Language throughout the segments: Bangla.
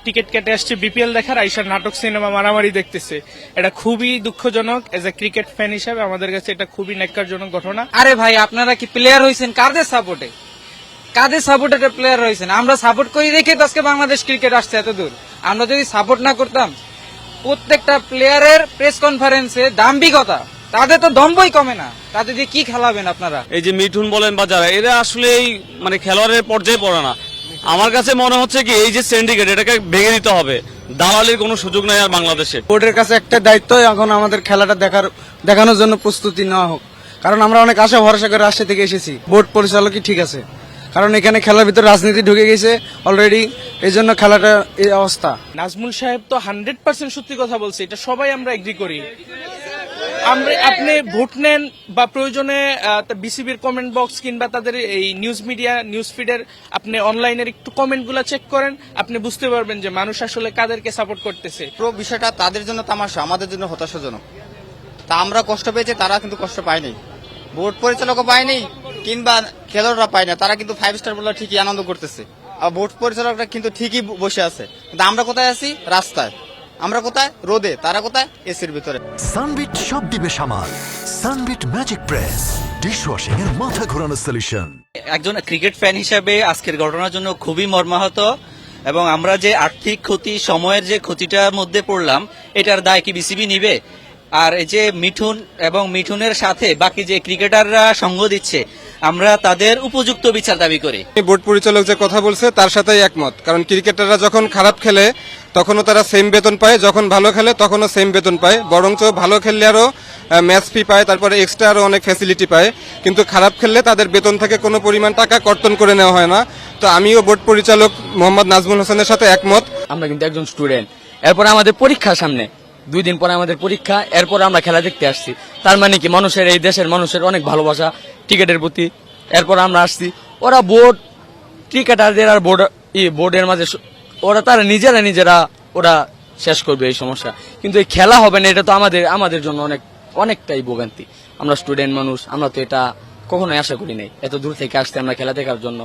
টিকিট কেটে আসছে বিপিএল দেখার, আইসার নাটক সিনেমা মারামারি দেখতেছে। এটা খুবই দুঃখজনক। এজ এ ক্রিকেট ফ্যান হিসাবে আমাদের কাছে এটা খুবই ন্যাক্কারজনক ঘটনা। আরে ভাই, আপনারা কি প্লেয়ার হয়েছেন কাদের সাপোর্টে? কাদের সাপোর্টে প্লেয়ার হয়েছেন? আমরা সাপোর্ট করি রেখে তো আজকে বাংলাদেশ ক্রিকেট আসছে এত দূর। আমরা যদি সাপোর্ট না করতাম, প্রত্যেকটা প্লেয়ারের প্রেস কনফারেন্সে দাম্ভিকতা, তাদের তো দম্বই কমে না। তাদের দিয়ে কি খেলাবেন আপনারা? এই যে মিঠুন বলেন বা যারা, এরা আসলেই মানে খেলোয়াড়ের পর্যায়ে পড়ে না। আমার কাছে মনে হচ্ছে কি এই যে সিন্ডিকেট, এটাকে ভেঙে দিতে হবে। দালালির কোনো সুযোগ নাই আর বাংলাদেশে। বোর্ডের কাছে একটা দায়িত্ব, এখন আমাদের খেলাটা দেখানোর জন্য প্রস্তুতি নেওয়া হোক, কারণ আমরা অনেক আশা ভরসা করে রাজশাহী থেকে এসেছি। বোর্ড পরিচালকই ঠিক আছে, কারণ এখানে খেলার ভিতরে রাজনীতি ঢুকে গেছে অলরেডি, এই জন্য খেলাটা এই অবস্থা। নাজমুল সাহেব তো 100% সত্যি কথা বলছে, এটা সবাই আমরা এগ্রি করি। আপনি ভোট নেন বা প্রয়োজনে বিসিবির কমেন্ট বক্স কিংবা তাদের এই নিউজ মিডিয়া নিউজ ফিডের আপনি অনলাইনের একটু কমেন্ট গুলা চেক করেন, আপনি বুঝতে পারবেন যে মানুষ আসলে কাদেরকে সাপোর্ট করতেছে। পুরো বিষয়টা তাদের জন্য তামাশা, আমাদের জন্য হতাশাজনক। তা আমরা কষ্ট পেয়েছি, তারা কিন্তু কষ্ট পায়নি। বোর্ড পরিচালকও পায়নি কিংবা খেলোয়াড়রা পায় না, তারা কিন্তু 5 স্টার বলার ঠিকই আনন্দ করতেছে। আর বোর্ড পরিচালকরা কিন্তু ঠিকই বসে আছে, কিন্তু আমরা কোথায় আছি? রাস্তায়। আমরা কোথায়? রোদে। তারা কোথায়? এসির ভিতরে। সানবিট সব দিবে সামাল। সানবিট ম্যাজিক প্রেস ডিশওয়াশিং এর মাথা ঘোরানো সলিউশন। একজন ক্রিকেট ফ্যান হিসেবে আজকের ঘটনার জন্য খুবই মর্মাহত, এবং আমরা যে আর্থিক ক্ষতি, সময়ের যে ক্ষতিটার মধ্যে পড়লাম, এটার দায় কি বিসিবি নিবে? আর এই যে মিঠুন এবং মিঠুনের সাথে বাকি যে ক্রিকেটাররা সঙ্গ দিচ্ছে, আমরা তাদের উপযুক্ত বিচার দাবি করি। বোর্ড পরিচালক যে কথা বলছে তার সাথেই একমত, কারণ ক্রিকেটাররা যখন খারাপ খেলে তখনও তারা সেম বেতন পায়, যখন ভালো খেলে তখনও সেম বেতন পায়, বরঞ্চ ভালো খেললে আরো ম্যাচ ফি পায়, তারপরে এক্সট্রা আরো অনেক ফ্যাসিলিটি পায়। কিন্তু খারাপ খেললে তাদের বেতন থেকে কোনো পরিমাণ টাকা কর্তন করে নেওয়া হয় না। তো আমিও বোর্ড পরিচালক মোহাম্মদ নাজমুল হোসেনের সাথে একমত। আমরা কিন্তু একজন স্টুডেন্ট, এরপরে আমাদের পরীক্ষা সামনে, 2 দিন পরে আমাদের পরীক্ষা, এরপরে আমরা খেলা দেখতে আসছি। তার মানে কি মানুষের, এই দেশের মানুষের অনেক ভালোবাসা ক্রিকেটের প্রতি, এরপর আমরা আসছি। ওরা বোর্ড ক্রিকেটারদের আর বোর্ডের মাঝে ওরা তারা নিজেরা ওরা শেষ করবে এই সমস্যা, কিন্তু এই খেলা হবে না। এটা তো আমাদের জন্য অনেকটাই ভোগান্তি। আমরা স্টুডেন্ট মানুষ, আমরা তো এটা কখনোই আশা করি নাই এত দূর থেকে আসতে আমরা খেলা দেখার জন্য।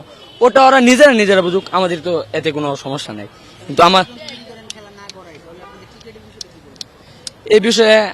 ওটা ওরা নিজেরা বুঝুক, আমাদের তো এতে কোনো সমস্যা নেই। কিন্তু আমার এই বিষয়ে